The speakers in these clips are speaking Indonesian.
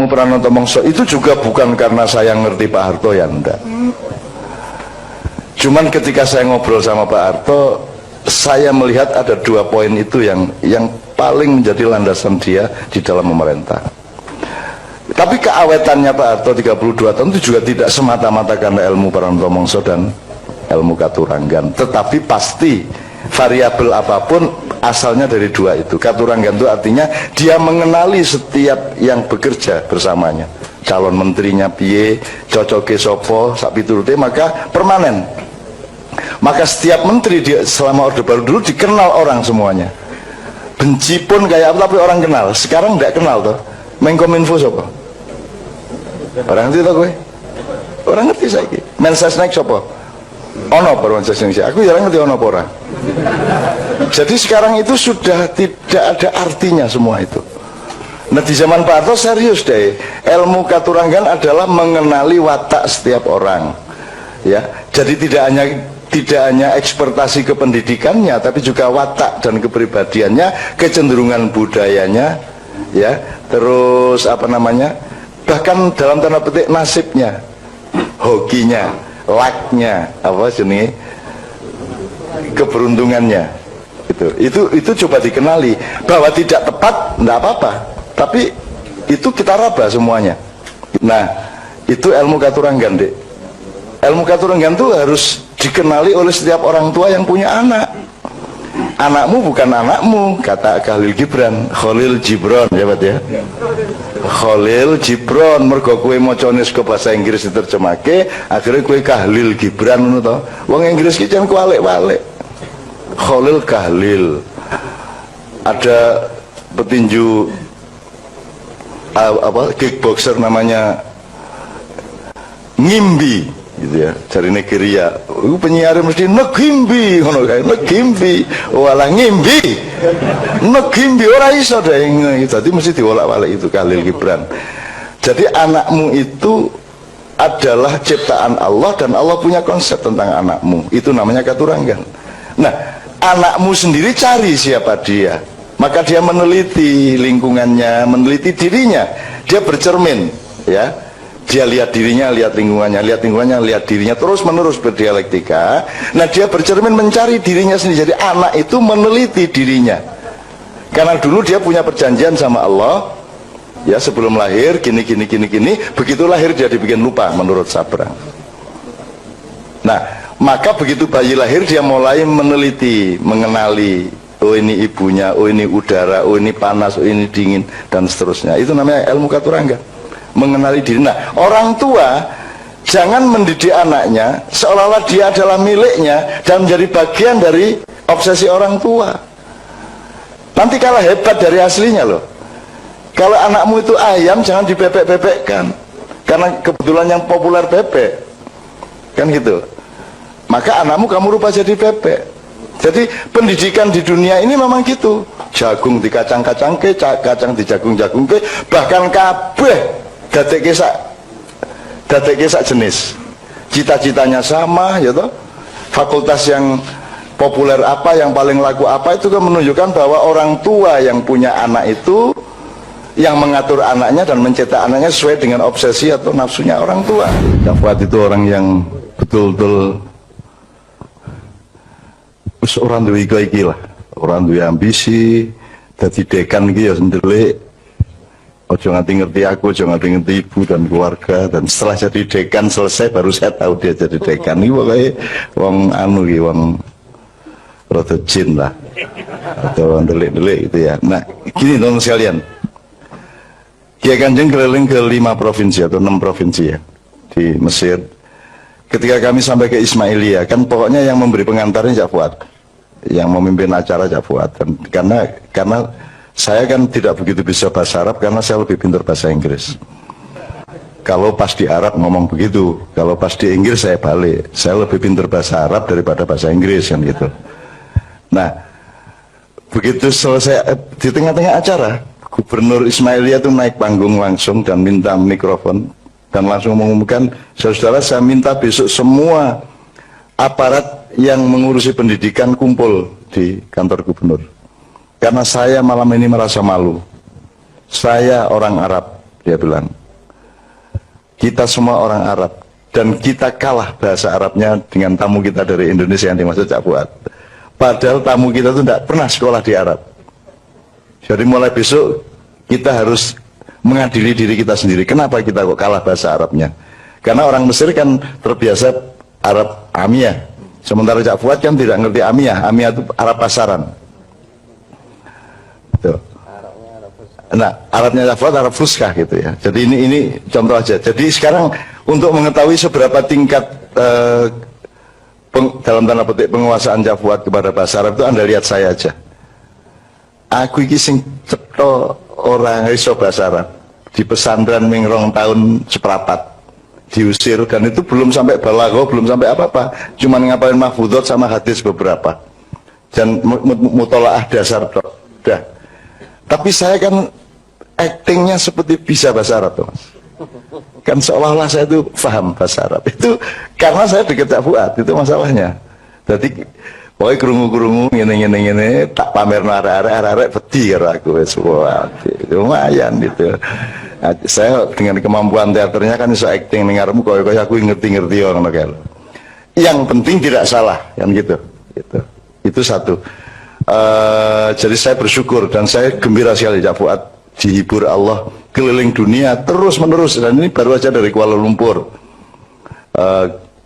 Elmu Pranoto Mongso itu juga bukan karena saya ngerti Pak Harto, ya enggak. Cuman ketika saya ngobrol sama Pak Harto, saya melihat ada 2 poin itu yang paling menjadi landasan dia di dalam memerintah. Tapi keawetannya Pak Harto 32 tahun itu juga tidak semata-mata karena Elmu Pranoto Mongso dan ilmu Katuranggan, tetapi pasti variabel apapun asalnya dari 2 itu. Katuranggan itu artinya dia mengenali setiap yang bekerja bersamanya, calon menterinya piye, cocoke sopo, sak piturute, maka permanen. Maka setiap menteri dia selama Orde Baru dulu dikenal orang semuanya. Benci pun kayak apa tapi orang kenal. Sekarang tidak kenal toh. Menkominfo sopo? Orang ngerti toh gue? Orang ngerti saiki. Mensesnek sopo? Ono per Mensesnek. Aku jarang ngerti ono pora. Jadi sekarang itu sudah tidak ada artinya semua itu. Nah di zaman Pak Harto serius deh. Ilmu Katuranggan adalah mengenali watak setiap orang. Ya, jadi tidak hanya ekspertasi kependidikannya, tapi juga watak dan kepribadiannya, kecenderungan budayanya, ya, terus apa namanya, bahkan dalam tanda petik nasibnya, hokinya, lucknya, apa jenis, keberuntungannya, itu coba dikenali. Bahwa tidak tepat, tidak apa-apa, tapi itu kita raba semuanya. Nah, itu ilmu Katuranggan, Dek. Ilmu Katuranggan itu harus dikenali oleh setiap orang tua yang punya anak. Anakmu bukan anakmu, kata Khalil Gibran, Khalil Gibran, ya Pak ya. Khalil Gibran, mergo kowe macane saka bahasa Inggris diterjemahke, akhirnya kowe Khalil Gibran ngono to. Wong Inggris ki jan kualik-walik. Khalil Kahlil. Ada petinju kickboxer namanya Ngimbi gitu ya, dari Nigeria. Penyiar mesti negimbi ngono kae, negimbi walah ngimbi, negimbi ora iso deh. Jadi mesti diwolak-walik itu Khalil Gibran. Jadi anakmu itu adalah ciptaan Allah dan Allah punya konsep tentang anakmu. Itu namanya Katuranggan. Nah, anakmu sendiri cari siapa dia. Maka dia meneliti lingkungannya, meneliti dirinya. Dia bercermin, ya. Dia lihat dirinya, lihat lingkungannya, lihat dirinya, terus menerus berdialektika. Nah dia bercermin mencari dirinya sendiri. Jadi anak itu meneliti dirinya. Karena dulu dia punya perjanjian sama Allah, ya sebelum lahir gini. Begitu lahir dia dibikin lupa menurut Sabrang. Nah maka begitu bayi lahir dia mulai meneliti, mengenali. Oh ini ibunya, oh ini udara, oh ini panas, oh ini dingin, dan seterusnya. Itu namanya ilmu Katuranggan. Mengenali diri. Nah, orang tua jangan mendidik anaknya seolah-olah dia adalah miliknya dan menjadi bagian dari obsesi orang tua. Nanti kalah hebat dari aslinya loh. Kalau anakmu itu ayam, jangan dibebek-bebekkan karena kebetulan yang populer bebek, kan gitu. Maka anakmu kamu rubah jadi bebek. Jadi pendidikan di dunia ini memang gitu. Jagung di kacang-kacangke, kacang di jagung-jagungke, bahkan kabeh dadekke sak jenis, cita-citanya sama, ya toh. Fakultas yang populer apa, yang paling laku apa, itu kan menunjukkan bahwa orang tua yang punya anak itu yang mengatur anaknya dan mencetak anaknya sesuai dengan obsesi atau nafsunya orang tua. Fuad itu orang yang betul-betul orang duwe iki lah, orang duwe ambisi, dadi dekan iki ya sendelik. Ojo nganti ngerti aku, ojo nganti ngerti ibu dan keluarga. Dan setelah jadi dekan selesai baru saya tahu dia jadi dekan. Ini pokoknya wong anu iki, wong rada jin lah, atau wong delik-delik gitu ya. Nah gini teman sekalian, Kiai Kanjeng keliling ke 5 provinsi atau 6 provinsi ya di Mesir. Ketika kami sampai ke Ismailia, kan pokoknya yang memberi pengantarnya Cak Fuad, yang memimpin acara Cak Fuad. Karena saya kan tidak begitu bisa bahasa Arab karena saya lebih pintar bahasa Inggris. Kalau pas di Arab ngomong begitu, kalau pas di Inggris saya balik. Saya lebih pintar bahasa Arab daripada bahasa Inggris kan gitu. Nah, begitu selesai di tengah-tengah acara, Gubernur Ismailia itu naik panggung langsung dan minta mikrofon dan langsung mengumumkan, saudara saya minta besok semua aparat yang mengurusi pendidikan kumpul di kantor gubernur. Karena saya malam ini merasa malu. Saya orang Arab, Dia bilang, kita semua orang Arab dan kita kalah bahasa Arabnya dengan tamu kita dari Indonesia yang dimaksud Cak Fuad. Padahal tamu kita itu tidak pernah sekolah di Arab. Jadi mulai besok kita harus mengadili diri kita sendiri. Kenapa kita kok kalah bahasa Arabnya? Karena orang Mesir kan terbiasa Arab Amiyah. Sementara Cak Fuad kan tidak ngerti Amiyah. Amiyah itu Arab pasaran. Tuh. Nah, Arabnya Cak Fuad Arab Fuskah gitu ya. Jadi ini contoh aja. Jadi sekarang untuk mengetahui seberapa tingkat dalam tanda petik penguasaan Cak Fuad kepada bahasa Arab itu Anda lihat saya aja. Aku iki sing cetha orang iso bahasa Arab di pesantren mingrong tahun seprapat diusir, dan itu belum sampai balaghah, belum sampai apa-apa, cuma ngapalin mahfudhot sama hadis beberapa dan mutolaah dasar dah. Tapi saya kan actingnya seperti bisa bahasa Arab tuh, Mas. Kan seolah-olah saya itu paham bahasa Arab. Itu karena saya dekat Cak Fuad, itu masalahnya. Jadi pokoknya kerungu-kerungu gini tak pamer arek-arek peti karo aku wis lumayan gitu. Nah, saya dengan kemampuan teaternya kan bisa acting ning ngarepmu koyo aku ngerti-ngerti ngono kan. Yang penting tidak salah kan gitu. Itu satu. Jadi saya bersyukur dan saya gembira sekali Cak Fuad dihibur Allah keliling dunia terus menerus, dan ini baru aja dari Kuala Lumpur,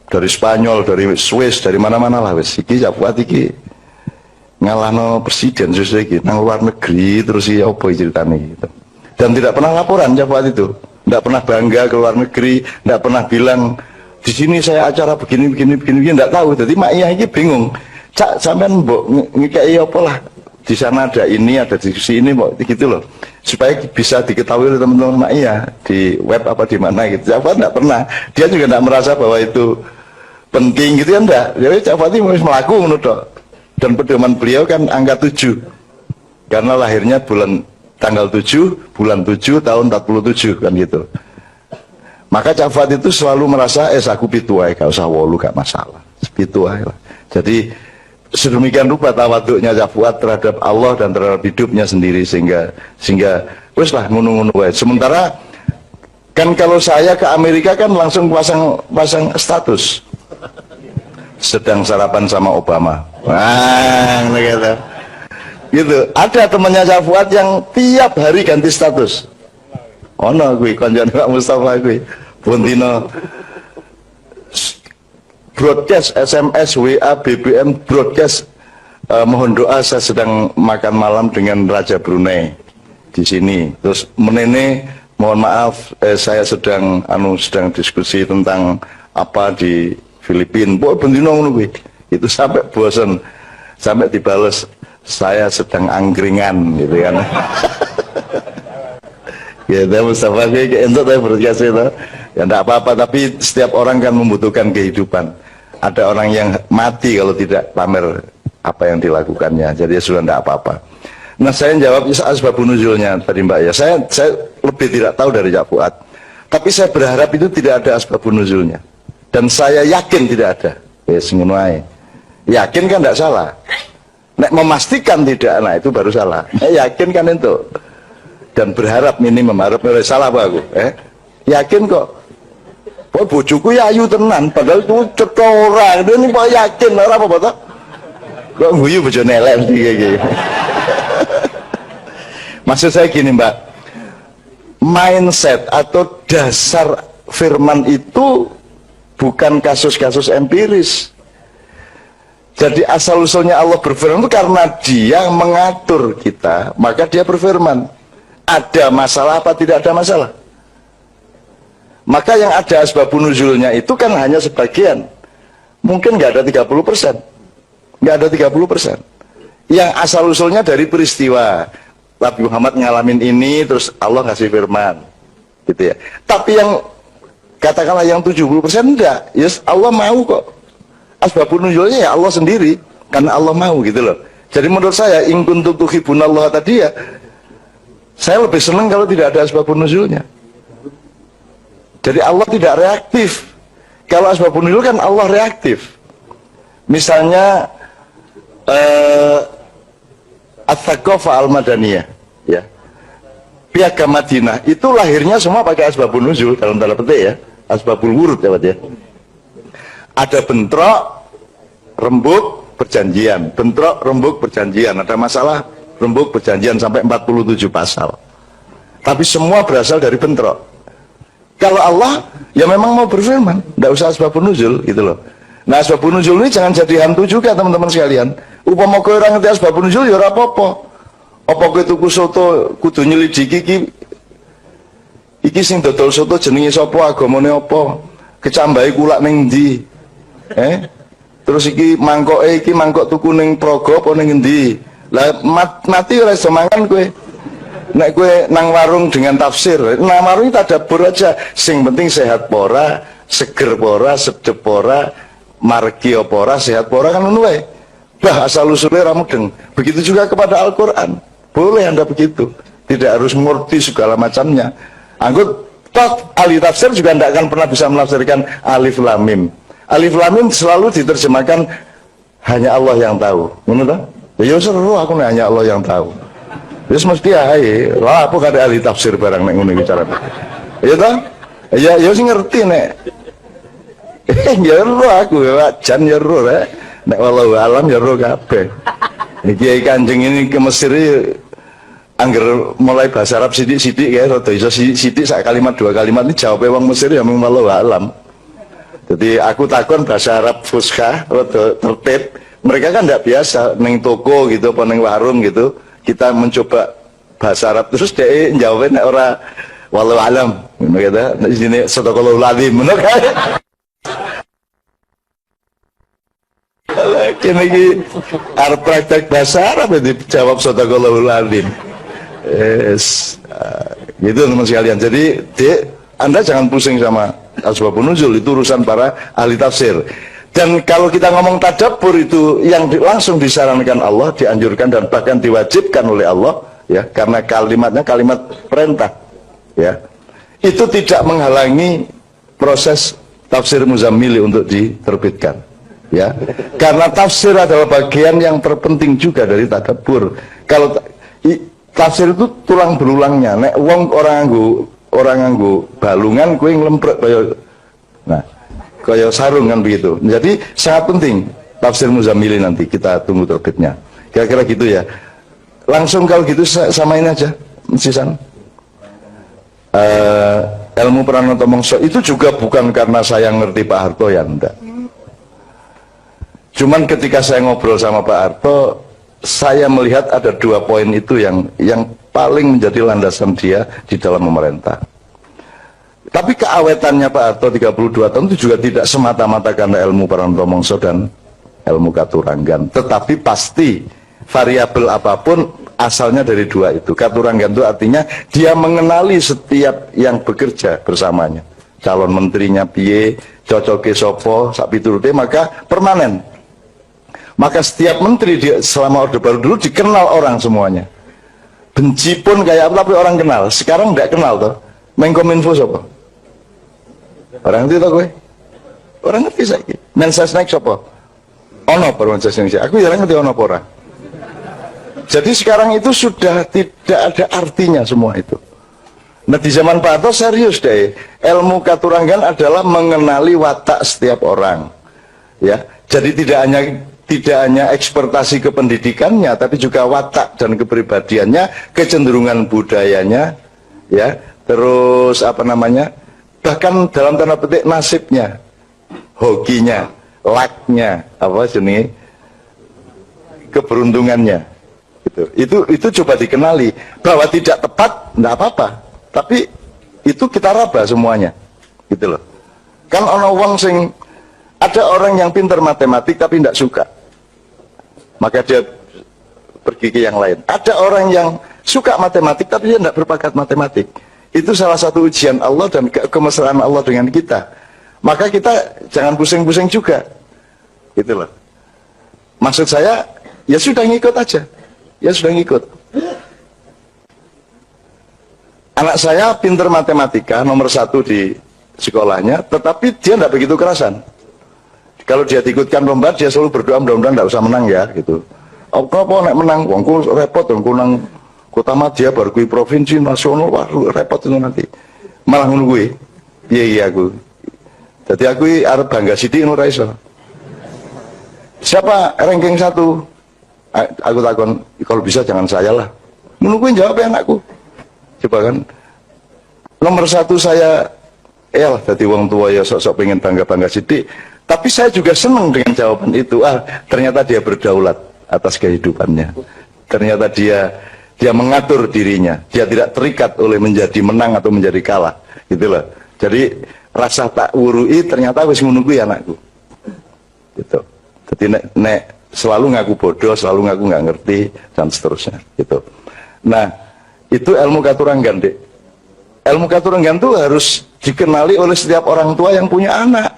dari Spanyol, dari Swiss, dari mana-mana lah wis. Iki Cak Fuad iki ngalahno presiden susu iki nang luar negeri terus iki opo ceritane gitu. Dan tidak pernah laporan Cak Fuad itu, tidak pernah bangga ke luar negeri, tidak pernah bilang di sini saya acara begini, tidak tahu. Jadi Mak Iyah iki bingung. Cak sampean mbok ngekeki apa lah? Di sana ada ini, ada diskusi ini, mbok gitu loh. Supaya bisa diketahui oleh teman-teman Mak Iyah di web apa di mana gitu. Cak Fuad tidak pernah. Dia juga tidak merasa bahwa itu penting gitu ya, enggak. Jadi Cak Fuad harus melaku menurut. Dan pedoman beliau kan angka 7. Karena lahirnya tanggal 7 bulan 7 tahun 47 kan gitu. Maka Cak Fuad itu selalu merasa aku pitu ae, gak usah 8, gak masalah. Pitu ae lah. Jadi sedemikian rupa tawaduknya Cak Fuad terhadap Allah dan terhadap hidupnya sendiri sehingga wis lah ngono-ngono wae. Sementara kan kalau saya ke Amerika kan langsung pasang status sedang sarapan sama Obama. Wah, gitu. Ada temannya Cak Fuad yang tiap hari ganti status. Ono kuwi kanjane Pak Mustafa kuwi. Bondino broadcast SMS, WA, BBM broadcast, mohon doa saya sedang makan malam dengan Raja Brunei di sini. Terus menene mohon maaf saya sedang diskusi tentang apa di Filipina. Boy bendino ngono kuwi. Itu sampai bosan, sampai dibales saya sedang angkringan gitu kan. Ya, Mustafa kayak entuk saya broadcast itu. Ya enggak apa-apa, tapi setiap orang kan membutuhkan kehidupan. Ada orang yang mati kalau tidak pamer apa yang dilakukannya. Jadi ya sudah enggak apa-apa. Nah, saya jawab asbabun nuzulnya tadi Mbak ya. Saya lebih tidak tahu dari Cak Fuad. Tapi saya berharap itu tidak ada asbabun nuzulnya. Dan saya yakin tidak ada. Wes ngono ae. Yakin kan enggak salah. Nek memastikan tidak, nah itu baru salah. Yakin kan itu. Dan berharap minimum, harap salah apa aku? Yakin kok. Oh bojoku ya ayu tenan, padahal itu cetha ora. Ini kok yakin ora apa-apa toh? Kok guyu bojone elek iki. Maksud saya gini, Mbak. Mindset atau dasar firman itu bukan kasus-kasus empiris. Jadi asal-usulnya Allah berfirman itu karena dia mengatur kita, maka dia berfirman. Ada masalah apa tidak ada masalah? Maka yang ada asbabun nuzulnya itu kan hanya sebagian. Mungkin nggak ada 30%. Nggak ada 30%. Yang asal-usulnya dari peristiwa. Nabi Muhammad ngalamin ini, terus Allah ngasih firman. Gitu ya. Tapi yang katakanlah yang 70% enggak. Yes, Allah mau kok. Asbabun nuzulnya ya Allah sendiri, karena Allah mau gitu loh. Jadi menurut saya in kuntum tuhibbunallaha tadi ya, saya lebih senang kalau tidak ada asbabun nuzulnya. Jadi Allah tidak reaktif. Kalau asbabun nuzul kan Allah reaktif. Misalnya At-Thaqafah Al-Madaniyah ya. Piagam Madinah itu lahirnya semua pakai asbabun nuzul dalam tanda petik ya, asbabul wurud ya Pak ya. Ada bentrok, rembuk, perjanjian, bentrok, rembuk, perjanjian, ada masalah, rembuk, perjanjian sampai 47 pasal. Tapi semua berasal dari bentrok. Kalau Allah ya memang mau berfirman, tidak usah asbabun nuzul gitu loh. Nah asbabun nuzul ini jangan jadi hantu juga teman-teman sekalian. Upama kowe ora ngerti asbabun nuzul ya ora apa-apa. Apa kowe tuku soto kudu nyelidiki iki sing dodol soto jenenge sapa, agamane apa, kecambahe kulak ning ndi. Terus iki mangkok tuku ning Praga apa ning endi. Lah mati ora iso mangan kowe. Nek kowe nang warung dengan tafsir, nang warung tadabbur aja. Sing penting sehat pora, seger pora, sedep pora, margi apa ora, sehat pora kan ngono wae. Bah asal usulnya ra mudeng. Begitu juga kepada Al-Qur'an. Boleh Anda begitu. Tidak harus mengerti segala macamnya. Anggut toh ahli tafsir juga tidak akan pernah bisa menafsirkan alif lam mim. Alif lam mim selalu diterjemahkan hanya Allah yang tahu. Ngono ta? Ya seru aku nek hanya Allah yang tahu. Wis mesti ae. Lah apa kate ahli tafsir barang nek ngono bicara. Ya ta? Ya sing ngerti nek. Ya ro aku ya jan ya ro rek. Nek wallahu alam ya ro kabeh. Iki Kanjeng ini ke Mesir angger mulai bahasa Arab sidik-sidik ya rada iso sidik sak kalimat dua kalimat ini jawabnya wong Mesir ya mung wallahu alam. Jadi aku takon bahasa Arab fuskah rada tertib. Mereka kan tidak biasa neng toko gitu apa neng warung gitu. Kita mencoba bahasa Arab terus dia jawabnya ora wallahu alam ngono gitu. Nek sini sadaqallahul azim ngono kae. Kene iki arep praktek bahasa Arab dijawab sadaqallahul azim. Gitu teman sekalian. Jadi Anda jangan pusing sama asbabun nuzul, itu urusan para ahli tafsir. Dan kalau kita ngomong tadabbur itu yang langsung disarankan Allah, dianjurkan dan bahkan diwajibkan oleh Allah ya, karena kalimatnya kalimat perintah ya. Itu tidak menghalangi proses tafsir Muzammili untuk diterbitkan ya. Karena tafsir adalah bagian yang terpenting juga dari tadabbur. Kalau tafsir itu tulang berulangnya. Nek wong orang nganggo balungan kuwi nglemprek kaya sarung kan begitu. Jadi sangat penting tafsir Muzammili nanti kita tunggu terbitnya. Kira-kira gitu ya. Langsung kalau gitu samain aja sisan. Ilmu Pranoto Mongso itu juga bukan karena saya ngerti Pak Harto ya enggak. Cuman ketika saya ngobrol sama Pak Harto, saya melihat ada dua poin itu yang paling menjadi landasan dia di dalam memerintah. Tapi keawetannya Pak Harto 32 tahun itu juga tidak semata-mata karena ilmu Pranoto Mongso dan ilmu Katuranggan. Tetapi pasti variabel apapun asalnya dari dua itu. Katuranggan itu artinya dia mengenali setiap yang bekerja bersamanya. Calon menterinya piye, cocoke sopo, sak piturute, maka permanen. Maka setiap menteri selama Orde Baru dulu dikenal orang semuanya. Benci pun kayak apa tapi orang kenal. Sekarang tidak kenal toh. Menkominfo siapa? Orang ngerti toh gue? Orang ngerti saiki. Mensesnek siapa? Ono Mensesnek. Aku jarang ngerti ono orang. Jadi sekarang itu sudah tidak ada artinya semua itu. Nah di zaman Pak Harto serius deh. Ilmu Katuranggan adalah mengenali watak setiap orang. Ya. Jadi tidak hanya ekspertasi kependidikannya, tapi juga watak dan kepribadiannya, kecenderungan budayanya, ya, terus apa namanya, bahkan dalam tanda petik nasibnya, hokinya, lucknya, apa jenis, keberuntungannya, itu coba dikenali bahwa tidak tepat, tidak apa-apa, tapi itu kita raba semuanya, gitu loh. Kan ono wong sing ada orang yang pintar matematik tapi tidak suka, maka dia pergi ke yang lain. Ada orang yang suka matematik tapi dia tidak berbakat matematik. Itu salah satu ujian Allah dan kemesraan Allah dengan kita. Maka kita jangan pusing-pusing juga, gitu loh. Maksud saya, ya sudah ngikut aja, ya sudah ngikut. Anak saya pintar matematika, nomor 1 di sekolahnya, tetapi dia tidak begitu kerasan. Kalau dia diikutkan lomba, dia selalu berdoa mudah-mudahan tidak usah menang ya, gitu. Apa nek menang, wongku repot, wongku nang kota madya baru kui provinsi nasional, wah repot itu nanti. Malah ngono kuwi. Iya aku. Jadi aku arep bangga sithik ngono ra iso. Siapa ranking 1? Aku takon, kalau bisa jangan saya lah. Ngono kuwi jawab anakku. Coba kan. Nomor 1 saya lah jadi wong tua ya sok-sok pengen bangga-bangga sithik. Tapi saya juga senang dengan jawaban itu. Ternyata dia berdaulat atas kehidupannya. Ternyata dia mengatur dirinya. Dia tidak terikat oleh menjadi menang atau menjadi kalah. Gitu loh. Jadi rasa tak wurui ternyata wis ngono kuwi anakku. Gitu. Jadi nek selalu ngaku bodoh, selalu ngaku nggak ngerti dan seterusnya. Gitu. Nah, itu ilmu katuranggan, Dek. Ilmu katuranggan itu harus dikenali oleh setiap orang tua yang punya anak.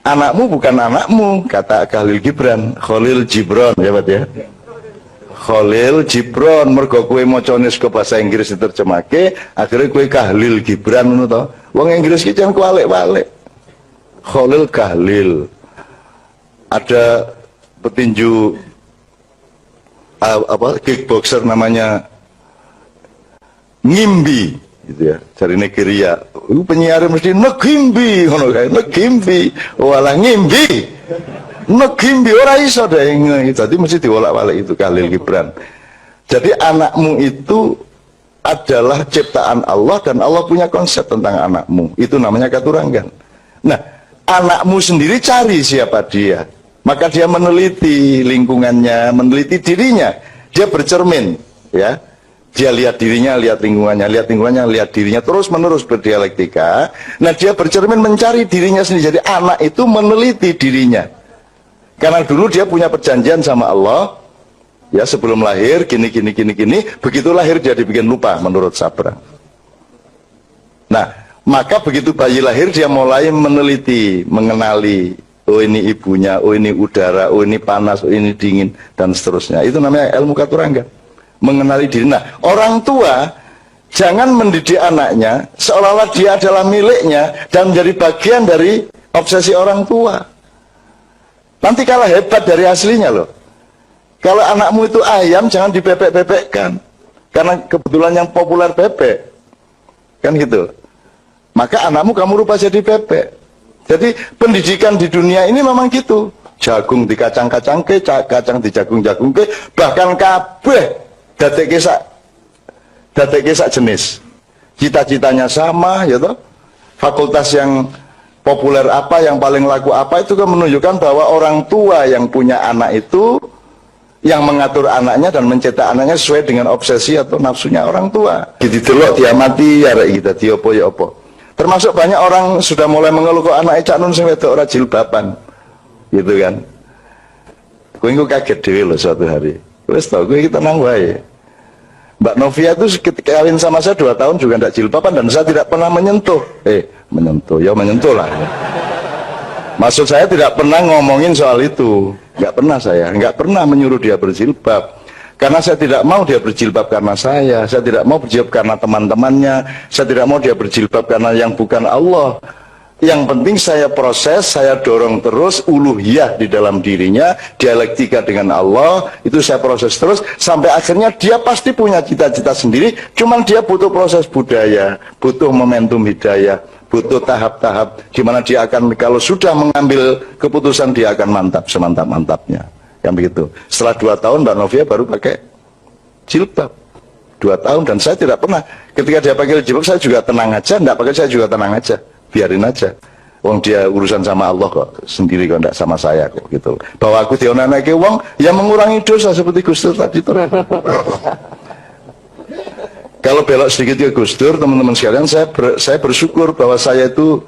Anakmu bukan anakmu, kata Khalil Gibran, Khalil Gibran, ya Pak ya. Khalil Gibran, mergo kowe macane ke bahasa Inggris diterjemahke, akhirnya kowe Khalil Gibran ngono to. Wong Inggris ki jan kualik-walik. Khalil Khalil. Ada petinju kickboxer namanya Ngimbi gitu ya, dari Nigeria. Penyiar mesti Ngimbi ngono kae, Ngimbi. Walah Ngimbi. Ngimbi ora iso deh, jadi mesti diwolak-walik itu Khalil Gibran. Jadi anakmu itu adalah ciptaan Allah dan Allah punya konsep tentang anakmu. Itu namanya katuranggan. Nah, anakmu sendiri cari siapa dia. Maka dia meneliti lingkungannya, meneliti dirinya. Dia bercermin, ya. Dia lihat dirinya, lihat lingkungannya, lihat dirinya, terus menerus berdialektika. Nah, dia bercermin mencari dirinya sendiri. Jadi anak itu meneliti dirinya. Karena dulu dia punya perjanjian sama Allah, ya sebelum lahir gini, begitu lahir dia dibikin lupa menurut Sabra. Nah, maka begitu bayi lahir dia mulai meneliti, mengenali, oh ini ibunya, oh ini udara, oh ini panas, oh ini dingin, dan seterusnya. Itu namanya ilmu katuranggan, mengenali diri. Nah, orang tua jangan mendidik anaknya seolah-olah dia adalah miliknya dan menjadi bagian dari obsesi orang tua. Nanti kalah hebat dari aslinya loh. Kalau anakmu itu ayam, jangan dibebek-bebekkan. Karena kebetulan yang populer bebek. Kan gitu. Maka anakmu kamu rubah jadi bebek. Jadi pendidikan di dunia ini memang gitu. Jagung di kacang-kacang ke, kacang di jagung-jagung ke, bahkan kabeh dadekke sak jenis. Cita-citanya sama, ya toh. Fakultas yang populer apa, yang paling laku apa, itu kan menunjukkan bahwa orang tua yang punya anak itu yang mengatur anaknya dan mencetak anaknya sesuai dengan obsesi atau nafsunya orang tua. Didelok diamati ya kita diopo ya opo. Termasuk banyak orang sudah mulai mengeluh kok anak cak nun sing wedok ora jilbaban. Gitu kan. Kowe engko kaget dhewe lho suatu hari. Wis tau kowe iki tenang wae. Mbak Novia itu kawin sama saya 2 tahun juga tidak jilbaban dan saya tidak pernah menyentuh. Menyentuh lah. Maksud saya tidak pernah ngomongin soal itu. Nggak pernah saya, nggak pernah menyuruh dia berjilbab. Karena saya tidak mau dia berjilbab karena saya tidak mau berjilbab karena teman-temannya, saya tidak mau dia berjilbab karena yang bukan Allah. Yang penting saya proses, saya dorong terus uluhiyah di dalam dirinya, dialektika dengan Allah, itu saya proses terus, sampai akhirnya dia pasti punya cita-cita sendiri, cuman dia butuh proses budaya, butuh momentum hidayah, butuh tahap-tahap, di mana dia akan, kalau sudah mengambil keputusan, dia akan mantap, semantap-mantapnya. Yang begitu. Setelah 2 tahun, Mbak Novia baru pakai jilbab. 2 tahun, dan saya tidak pernah, ketika dia pakai jilbab, saya juga tenang aja, enggak pakai saya juga tenang aja. Biarin aja, wong dia urusan sama Allah kok, sendiri kok, enggak sama saya kok, gitu. Bahwa aku dionanake wong yang mengurangi dosa seperti Gus Dur tadi itu. Kalau belok sedikit ke Gus Dur, teman-teman sekalian, saya bersyukur bahwa saya itu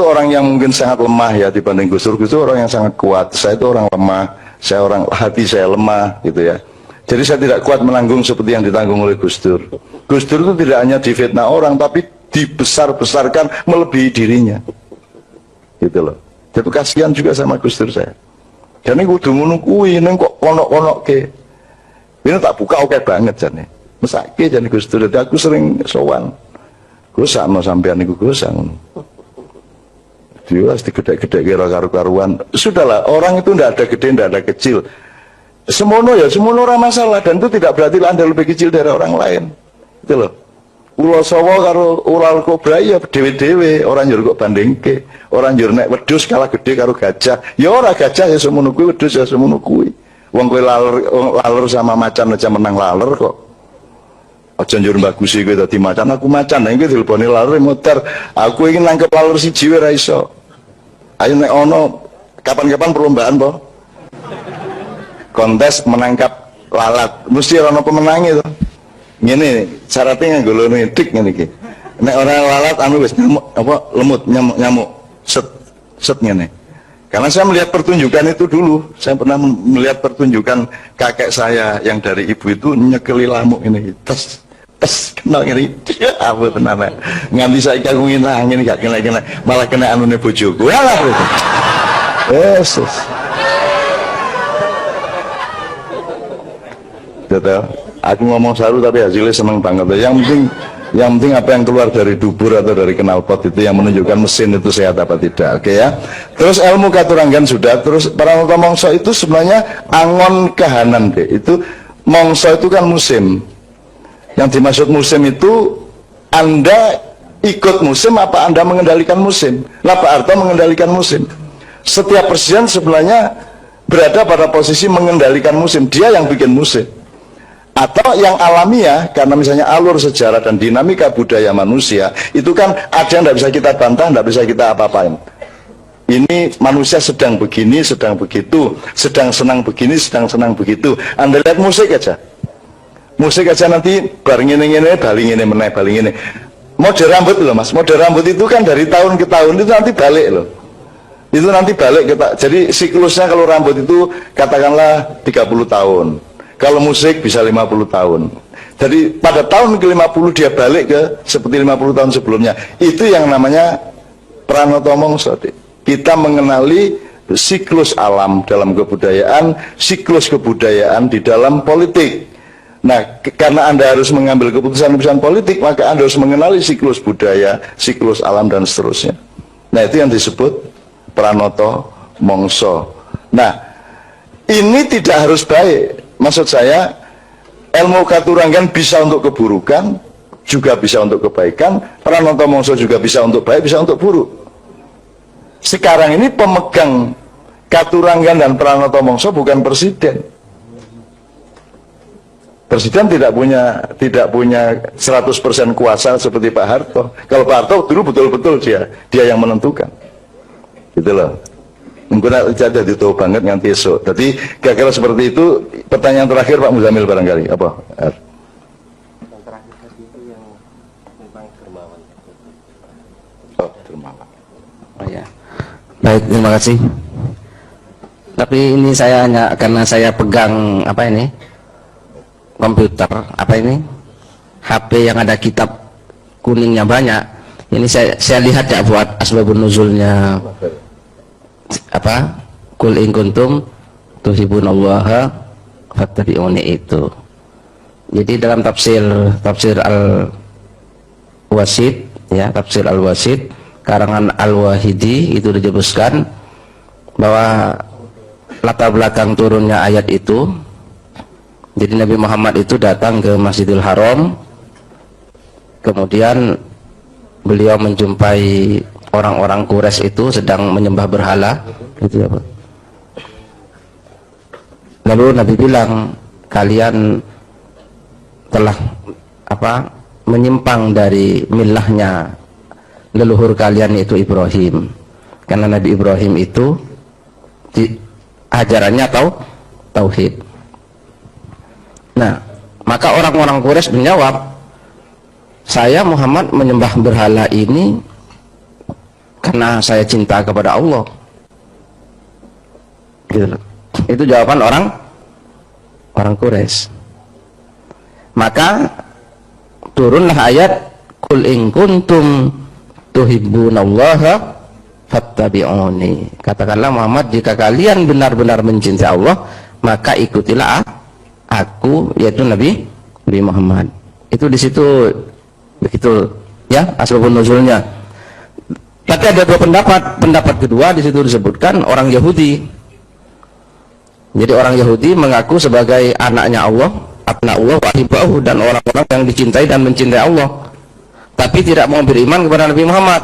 orang yang mungkin sangat lemah ya dibanding Gus Dur. Gus Dur orang yang sangat kuat, saya itu orang lemah, hati saya lemah gitu ya. Jadi saya tidak kuat menanggung seperti yang ditanggung oleh Gus Dur. Gus Dur itu tidak hanya difitnah orang, tapi dibesar-besarkan melebihi dirinya, gitu loh. Jadi kasihan juga sama Gus Dur saya. Dan ini kudu ngono kuwi, neng kok konok-konok ke. Ini tak buka oke banget jane. Mesake jane Gus Dur. Jadi aku sering sowan. Gosakno sampean niku gosak ngono. Dia pasti gede-gede kira karu-karuan. Sudahlah, orang itu ndak ada gede, ndak ada kecil. Semono ya, semono ora masalah, dan itu tidak berarti Anda lebih kecil dari orang lain. Itu loh. Ulo sawo karo ular kobra ya dewe-dewe, orang njur kok bandingke. Orang njur nek wedhus kalah gede karo gajah. Ya ora gajah ya semono kuwi, wedhus ya semono kuwi. Wong kowe laler sama macan aja menang laler kok. Aja njur bagusi kowe dadi macan, aku macan, nek kowe dileboni laler motor. Aku ingin nangkep laler siji wae ra iso. Ayo nek ono kapan-kapan perlombaan po. Kontes menangkap lalat, mesti ono pemenangnya tuh. Ngene syaratnya nganggo lono dik ngene iki. Nek ora lalat anu wis nyamuk apa lemut nyamuk set ngene. Karena saya melihat pertunjukan itu dulu, saya pernah melihat pertunjukan kakek saya yang dari ibu itu nyekeli lamuk ini tes kenal ngene. Apa tenan nganti saiki aku ngene gak kena malah kena anune bojoku. Alah itu. Yesus. Betul. Aku ngomong saru tapi hasilnya seneng banget. Yang penting apa yang keluar dari dubur atau dari knalpot itu yang menunjukkan mesin itu sehat apa tidak. Oke ya. Terus ilmu katuranggan sudah. Terus Pranata Mongso itu sebenarnya angon kahanan deh. Itu mongso itu kan musim. Yang dimaksud musim itu Anda ikut musim apa Anda mengendalikan musim? Lah Pak Harto mengendalikan musim. Setiap presiden sebenarnya berada pada posisi mengendalikan musim. Dia yang bikin musim. Atau yang alamiah, karena misalnya alur sejarah dan dinamika budaya manusia itu kan ada yang tidak bisa kita bantah, tidak bisa kita apa-apain. Ini manusia sedang begini, sedang begitu, sedang senang begini, sedang senang begitu. Anda lihat musik aja nanti bareng ini baling ini meneh baling ini. Mode rambut loh mas, mode rambut itu kan dari tahun ke tahun itu nanti balik loh. Itu nanti balik kita. Jadi siklusnya kalau rambut itu katakanlah 30 tahun. Kalau musik bisa 50 tahun. Jadi pada tahun ke-50 dia balik ke seperti 50 tahun sebelumnya. Itu yang namanya Pranata Mongso. Kita mengenali siklus alam dalam kebudayaan, siklus kebudayaan di dalam politik. Nah, karena Anda harus mengambil keputusan-keputusan politik, maka Anda harus mengenali siklus budaya, siklus alam dan seterusnya. Nah, itu yang disebut Pranata Mongso. Nah, ini tidak harus baik. Maksud saya, ilmu katuranggan bisa untuk keburukan, juga bisa untuk kebaikan. Pranata Mongso juga bisa untuk baik, bisa untuk buruk. Sekarang ini pemegang katuranggan dan Pranata Mongso bukan presiden. Presiden tidak punya 100% kuasa seperti Pak Harto. Kalau Pak Harto dulu betul-betul dia yang menentukan. Gitu loh. Mungkin jadi itu banget nganti esok. Jadi kira-kira seperti itu. Pertanyaan terakhir Pak Muzamil barangkali apa? Yang terakhir tadi itu yang tentang dermawan. Oh, dermawan. Oh ya. Baik, terima kasih. Tapi ini saya hanya karena saya pegang apa ini? Komputer, apa ini? HP yang ada kitab kuningnya banyak. Ini saya lihat ya buat asbabun nuzulnya apa kul in kuntum tuhibbunallaha fattabi'uni itu. Jadi dalam tafsir Al-Wasid ya, tafsir Al-Wasid karangan Al-Wahidi itu disebutkan bahwa latar belakang turunnya ayat itu, jadi Nabi Muhammad itu datang ke Masjidil Haram, kemudian beliau menjumpai orang-orang Quraisy itu sedang menyembah berhala, gitu ya Pak. Lalu Nabi bilang, kalian telah menyimpang dari milahnya leluhur kalian yaitu Ibrahim. Karena Nabi Ibrahim itu ajarannya tauhid. Nah, maka orang-orang Quraisy menjawab, saya Muhammad menyembah berhala ini karena saya cinta kepada Allah. Gitu. Itu jawaban orang Quraisy. Maka turunlah ayat qul in kuntum tuhibbunallaha fattabi'uni. Katakanlah Muhammad, jika kalian benar-benar mencintai Allah, maka ikutilah aku, yaitu Nabi Muhammad. Itu di situ begitu ya asbabun nuzulnya. Tapi ada dua pendapat. Pendapat kedua di situ disebutkan orang Yahudi. Jadi orang Yahudi mengaku sebagai anaknya Allah, anak Allah wa ahibbahu, dan orang-orang yang dicintai dan mencintai Allah, tapi tidak mau beriman kepada Nabi Muhammad.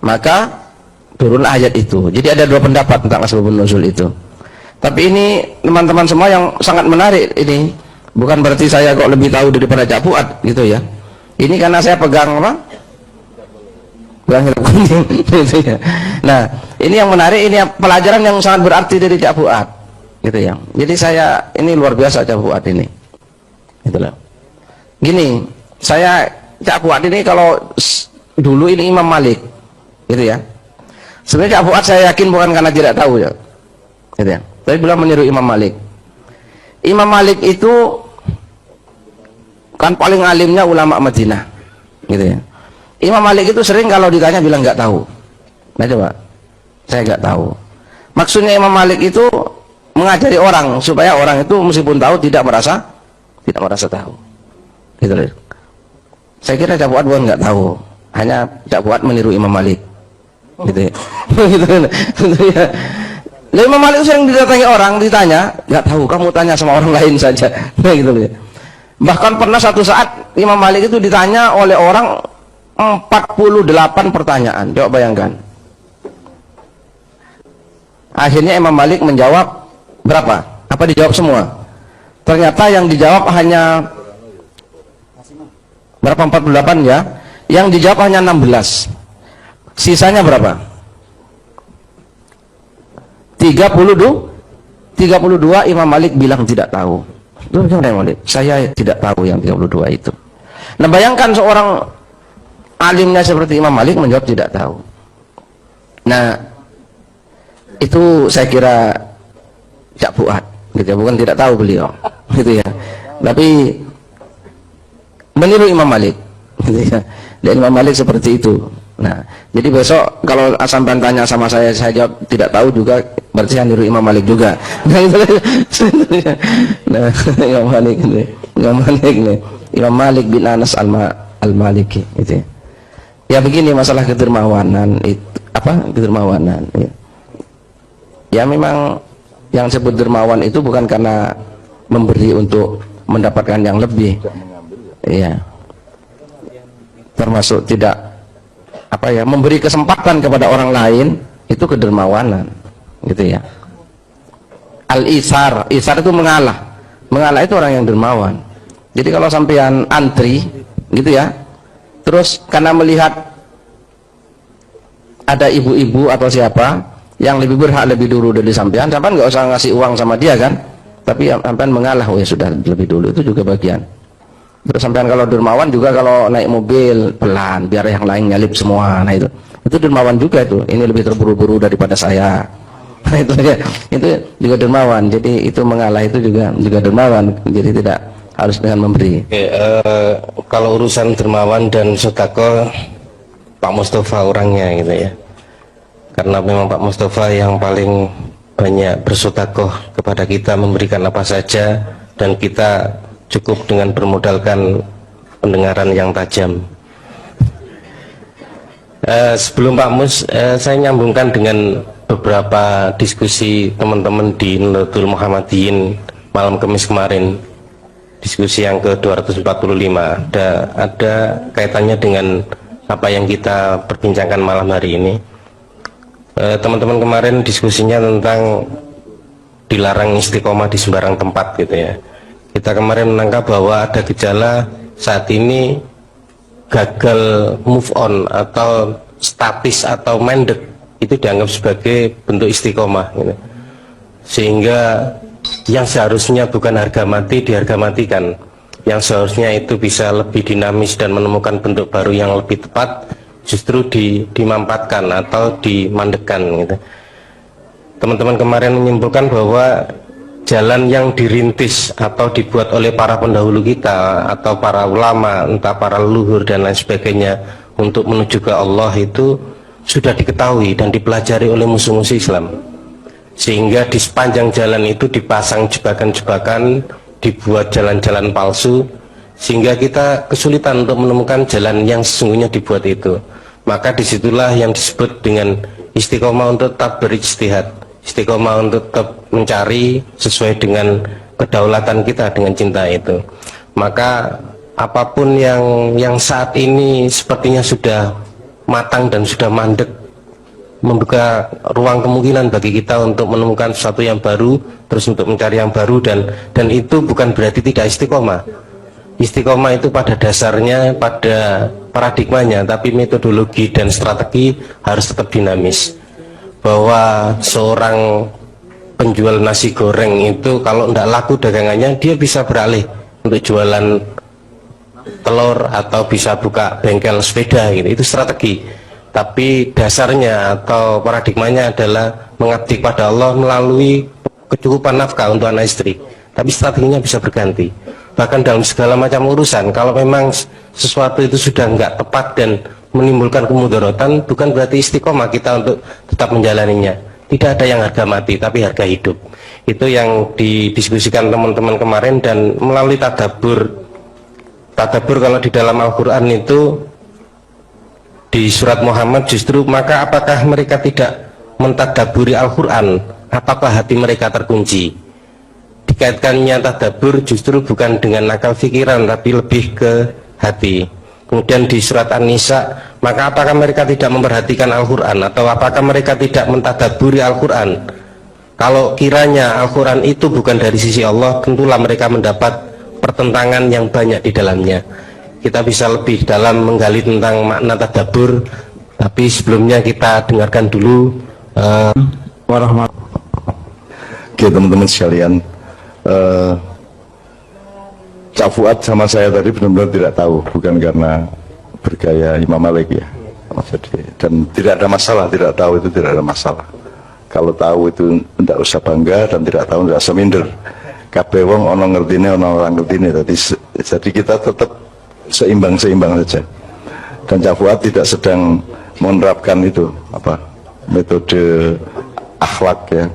Maka turun ayat itu. Jadi ada dua pendapat tentang asbabun nuzul itu. Tapi ini teman-teman semua yang sangat menarik ini. Bukan berarti saya kok lebih tahu daripada Cak Fuad gitu ya. Ini karena saya pegang apa? Pegang hidup kuning gitu ya. Nah, ini yang menarik, ini pelajaran yang sangat berarti dari Cak Fuad gitu ya. Jadi saya ini luar biasa Cak Fuad ini. Itulah. Gini, saya Cak Fuad ini kalau dulu ini Imam Malik gitu ya. Sebenarnya Cak Fuad saya yakin bukan karena tidak tahu ya. Gitu ya. Tapi beliau meniru Imam Malik. Imam Malik itu kan paling alimnya ulama Madinah gitu ya. Imam Malik itu sering kalau ditanya bilang nggak tahu. Nah coba, saya nggak tahu. Maksudnya Imam Malik itu mengajari orang supaya orang itu meskipun tahu tidak merasa tahu. Gitu loh. Saya kira Cak Fuad bukan nggak tahu, hanya Cak Fuad meniru Imam Malik. Gitu ya. Gitu ya. Lalu Imam Malik sering didatangi orang, ditanya, nggak tahu, kamu tanya sama orang lain saja. Nah gitu loh. Bahkan pernah satu saat Imam Malik itu ditanya oleh orang 48 pertanyaan. Coba bayangkan. Akhirnya Imam Malik menjawab berapa? Apa dijawab semua? Ternyata yang dijawab hanya berapa? 48 ya. Yang dijawab hanya 16. Sisanya berapa? 32 Imam Malik bilang tidak tahu. Saya tidak tahu yang 32 itu. Nah bayangkan seorang alimnya seperti Imam Malik menjawab tidak tahu. Nah itu saya kira Cak Fuad gitu ya, bukan tidak tahu beliau gitu ya, tapi meniru Imam Malik gitu ya. Dan Imam Malik seperti itu. Nah jadi besok kalau sampai tanya sama saya jawab tidak tahu juga, berarti saya niru Imam Malik juga. Nah itu nah Imam Malik ini, Imam Malik bin Anas al-Maliki itu ya. Begini masalah kedermawanan itu apa, kedermawanan ya. Ya memang yang disebut dermawan itu bukan karena memberi untuk mendapatkan yang lebih, iya, termasuk tidak apa ya, memberi kesempatan kepada orang lain, itu kedermawanan gitu ya. Al-isar, isar itu mengalah itu orang yang dermawan. Jadi kalau sampean antri gitu ya, terus karena melihat ada ibu-ibu atau siapa yang lebih berhak lebih dulu dari sampean nggak usah ngasih uang sama dia kan, tapi sampean mengalah, oh ya sudah lebih dulu, itu juga bagian. Terus sampean kalau dermawan juga kalau naik mobil pelan biar yang lain nyalip semua, nah itu dermawan juga itu. Ini lebih terburu-buru daripada saya, nah itu ya, itu juga dermawan. Jadi itu mengalah itu juga dermawan. Jadi tidak harus dengan memberi. Oke, kalau urusan dermawan dan sedekah Pak Mustafa orangnya gitu ya, karena memang Pak Mustafa yang paling banyak bersedekah kepada kita, memberikan apa saja, dan kita cukup dengan bermodalkan pendengaran yang tajam. Sebelum Pak Mus, saya nyambungkan dengan beberapa diskusi teman-teman di Nahdlatul Muhammadiyin malam Kamis kemarin, diskusi yang ke-245. Ada kaitannya dengan apa yang kita perbincangkan malam hari ini. Teman-teman kemarin diskusinya tentang dilarang istiqomah di sembarang tempat gitu ya. Kita kemarin menangkap bahwa ada gejala saat ini gagal move on atau statis atau mandek itu dianggap sebagai bentuk istiqomah gitu. Sehingga yang seharusnya bukan harga mati diharga matikan, yang seharusnya itu bisa lebih dinamis dan menemukan bentuk baru yang lebih tepat justru dimampatkan atau dimandekkan gitu. Teman-teman kemarin menyimpulkan bahwa jalan yang dirintis atau dibuat oleh para pendahulu kita atau para ulama, entah para leluhur dan lain sebagainya untuk menuju ke Allah itu sudah diketahui dan dipelajari oleh musuh-musuh Islam, sehingga di sepanjang jalan itu dipasang jebakan-jebakan, dibuat jalan-jalan palsu, sehingga kita kesulitan untuk menemukan jalan yang sesungguhnya dibuat itu. Maka disitulah yang disebut dengan istiqomah untuk tetap berijtihad, istiqomah untuk tetap mencari sesuai dengan kedaulatan kita, dengan cinta itu. Maka apapun yang saat ini sepertinya sudah matang dan sudah mandek, membuka ruang kemungkinan bagi kita untuk menemukan sesuatu yang baru, terus untuk mencari yang baru, dan itu bukan berarti tidak istiqomah. Istiqomah itu pada dasarnya, pada paradigmanya, tapi metodologi dan strategi harus tetap dinamis. Bahwa seorang penjual nasi goreng itu kalau tidak laku dagangannya, dia bisa beralih untuk jualan telur atau bisa buka bengkel sepeda gitu. Itu strategi. Tapi dasarnya atau paradigmanya adalah mengabdi pada Allah melalui kecukupan nafkah untuk anak istri. Tapi strateginya bisa berganti. Bahkan dalam segala macam urusan, kalau memang sesuatu itu sudah nggak tepat dan menimbulkan kemudaratan, bukan berarti istiqomah kita untuk tetap menjalaninya. Tidak ada yang harga mati, tapi harga hidup. Itu yang didiskusikan teman-teman kemarin, dan melalui tadabbur kalau di dalam Al-Quran itu di surat Muhammad justru, maka apakah mereka tidak mentadaburi Al-Quran? Apakah hati mereka terkunci? Dikaitkannya tadabbur justru bukan dengan akal pikiran, tapi lebih ke hati. Kemudian di surat An-Nisa, maka apakah mereka tidak memperhatikan Al-Quran? Atau apakah mereka tidak mentadaburi Al-Quran? Kalau kiranya Al-Quran itu bukan dari sisi Allah, tentulah mereka mendapat pertentangan yang banyak di dalamnya. Kita bisa lebih dalam menggali tentang makna tadabbur, tapi sebelumnya kita dengarkan dulu Oke teman-teman sekalian, Cak Fuad sama saya tadi benar-benar tidak tahu, bukan karena bergaya Imam Malik ya. Dan tidak ada masalah, tidak tahu itu tidak ada masalah. Kalau tahu itu tidak usah bangga, dan tidak tahu tidak usah minder. Kabeh wong ono ngertine, ono orang ngertine. Jadi kita tetap seimbang-seimbang saja. Dan Cak Fuad tidak sedang menerapkan itu metode akhlak ya.